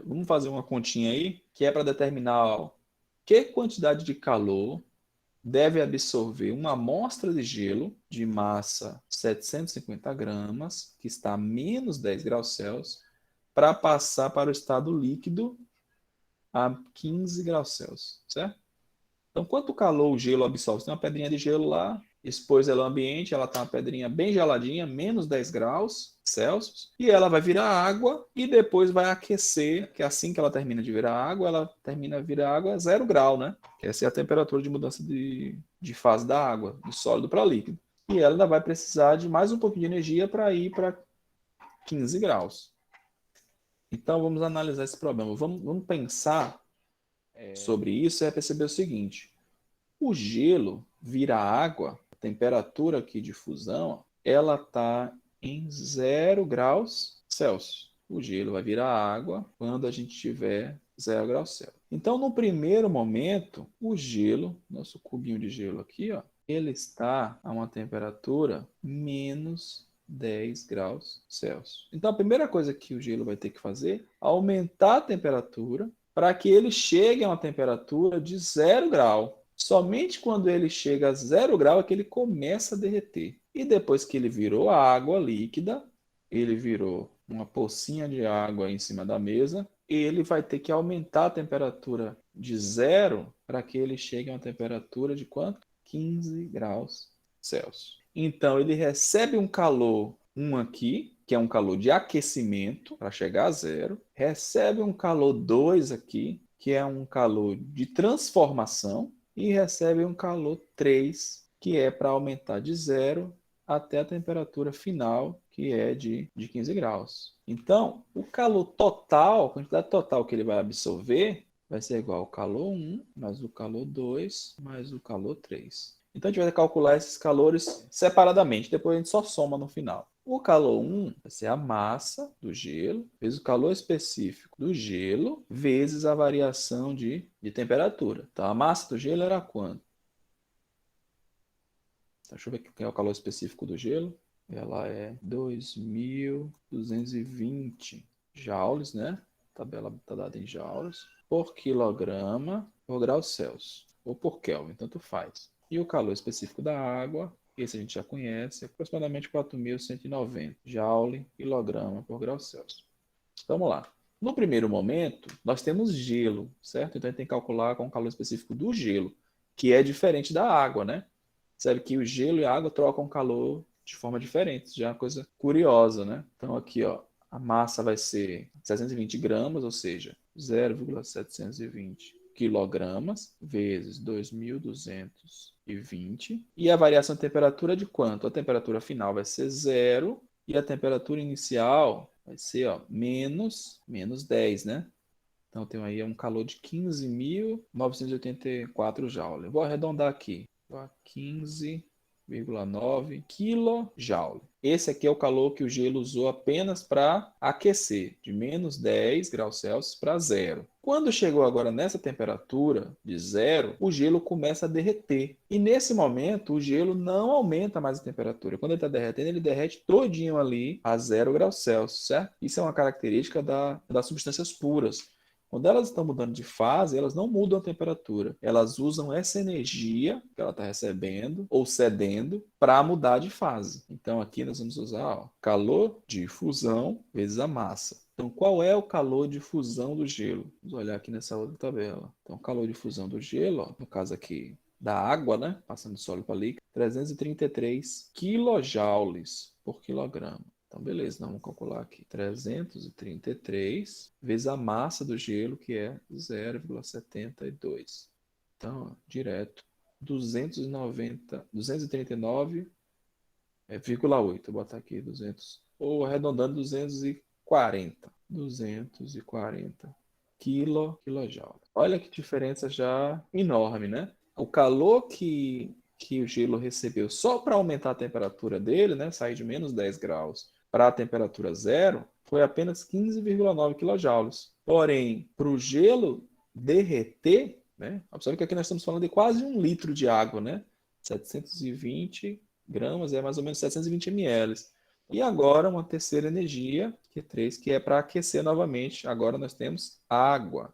Vamos fazer uma continha aí, que é para determinar ó, que quantidade de calor deve absorver uma amostra de gelo de massa 750 gramas, que está a menos 10 graus Celsius, para passar para o estado líquido a 15 graus Celsius, certo? Então, quanto calor o gelo absorve? Tem uma pedrinha de gelo lá, expôs ela ao ambiente, ela está uma pedrinha bem geladinha, menos 10 graus Celsius, e ela vai virar água e depois vai aquecer, que assim que ela termina de virar água, ela termina de virar água a 0 grau, né? Que essa é a temperatura de mudança de fase da água, do sólido para líquido. E ela ainda vai precisar de mais um pouquinho de energia para ir para 15 graus. Então, vamos analisar esse problema. Vamos pensar sobre isso e perceber o seguinte. O gelo vira água, a temperatura aqui de fusão, ela está em 0 graus Celsius. O gelo vai virar água quando a gente tiver 0 graus Celsius. Então, no primeiro momento, o gelo, nosso cubinho de gelo aqui, ó, ele está a uma temperatura menos 10 graus Celsius. Então, a primeira coisa que o gelo vai ter que fazer é aumentar a temperatura para que ele chegue a uma temperatura de 0 grau. Somente quando ele chega a 0 grau é que ele começa a derreter. E depois que ele virou água líquida, ele virou uma pocinha de água em cima da mesa, ele vai ter que aumentar a temperatura de 0 para que ele chegue a uma temperatura de quanto? 15 graus Celsius. Então ele recebe um calor, aqui, que é um calor de aquecimento para chegar a 0, recebe um calor 2 aqui, que é um calor de transformação, e recebe um calor 3, que é para aumentar de 0 até a temperatura final, que é de 15 graus. Então, o calor total, a quantidade total que ele vai absorver, vai ser igual ao calor 1, mais o calor 2, mais o calor 3. Então, a gente vai calcular esses calores separadamente, depois a gente só soma no final. O calor 1 vai ser a massa do gelo, vezes o calor específico do gelo, vezes a variação de temperatura. Então, a massa do gelo era quanto? Então, deixa eu ver quem é o calor específico do gelo. Ela é 2.220 joules, né? A tabela está dada em joules, por quilograma por grau Celsius, ou por Kelvin, tanto faz. E o calor específico da água, esse a gente já conhece, é aproximadamente 4.190 joule quilograma por grau Celsius. Vamos lá. No primeiro momento, nós temos gelo, certo? Então a gente tem que calcular com o calor específico do gelo, que é diferente da água, né? Sabe que o gelo e a água trocam calor de forma diferente, já é uma coisa curiosa, né? Então aqui, ó, a massa vai ser 720 gramas, ou seja, 0,720 quilogramas vezes 2.220. E a variação de temperatura é de quanto? A temperatura final vai ser 0 e a temperatura inicial vai ser ó, menos 10, né? Então tem aí um calor de 15.984 joules. Vou arredondar aqui. 15,9 kJ. Esse aqui é o calor que o gelo usou apenas para aquecer, de menos 10 graus Celsius para 0. Quando chegou agora nessa temperatura de 0, o gelo começa a derreter. E nesse momento, o gelo não aumenta mais a temperatura. Quando ele está derretendo, ele derrete todinho ali a 0 graus Celsius, certo? Isso é uma característica das substâncias puras. Quando elas estão mudando de fase, elas não mudam a temperatura. Elas usam essa energia que ela está recebendo ou cedendo para mudar de fase. Então aqui nós vamos usar ó, calor de fusão vezes a massa. Então qual é o calor de fusão do gelo? Vamos olhar aqui nessa outra tabela. Então o calor de fusão do gelo, ó, no caso aqui da água, né, passando de sólido para líquido, 333 quilojoules por quilograma. Então, beleza, vamos calcular aqui. 333 vezes a massa do gelo, que é 0,72. Então, ó, direto, 239,8. Vou botar aqui 200, ou arredondando 240. 240 quilojoule. Olha que diferença já enorme, né? O calor que o gelo recebeu só para aumentar a temperatura dele, né, sair de menos 10 graus para a temperatura zero, foi apenas 15,9 kJ. Porém, para o gelo derreter, né, observe que aqui nós estamos falando de quase 1 litro de água, né? 720 gramas é mais ou menos 720 ml. E agora uma terceira energia, Q3, que é para aquecer novamente. Agora nós temos água.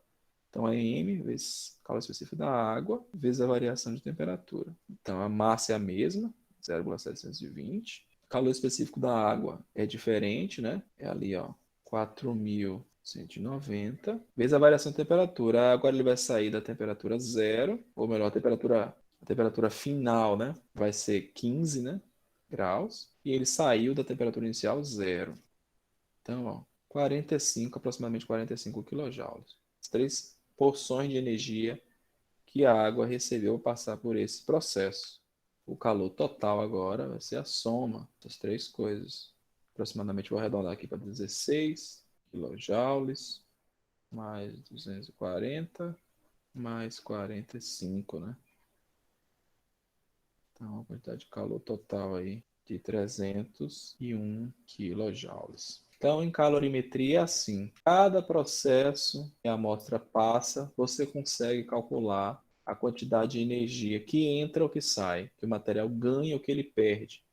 Então, é M vezes calor específico da água, vezes a variação de temperatura. Então, a massa é a mesma, 0,720. Calor específico da água é diferente, né? É ali, ó, 4.190, vezes a variação de temperatura. Agora ele vai sair da temperatura zero, ou melhor, a temperatura final, né? Vai ser 15, né? Graus. E ele saiu da temperatura inicial zero. Então, ó, 45, aproximadamente 45 quilojoules. As três porções de energia que a água recebeu ao passar por esse processo. O calor total agora vai ser a soma das três coisas. Aproximadamente, vou arredondar aqui para 16 quilojoules, mais 240, mais 45, né? Então, a quantidade de calor total aí de 301 quilojoules. Então, em calorimetria é assim: cada processo que a amostra passa, você consegue calcular a quantidade de energia que entra ou que sai, que o material ganha ou que ele perde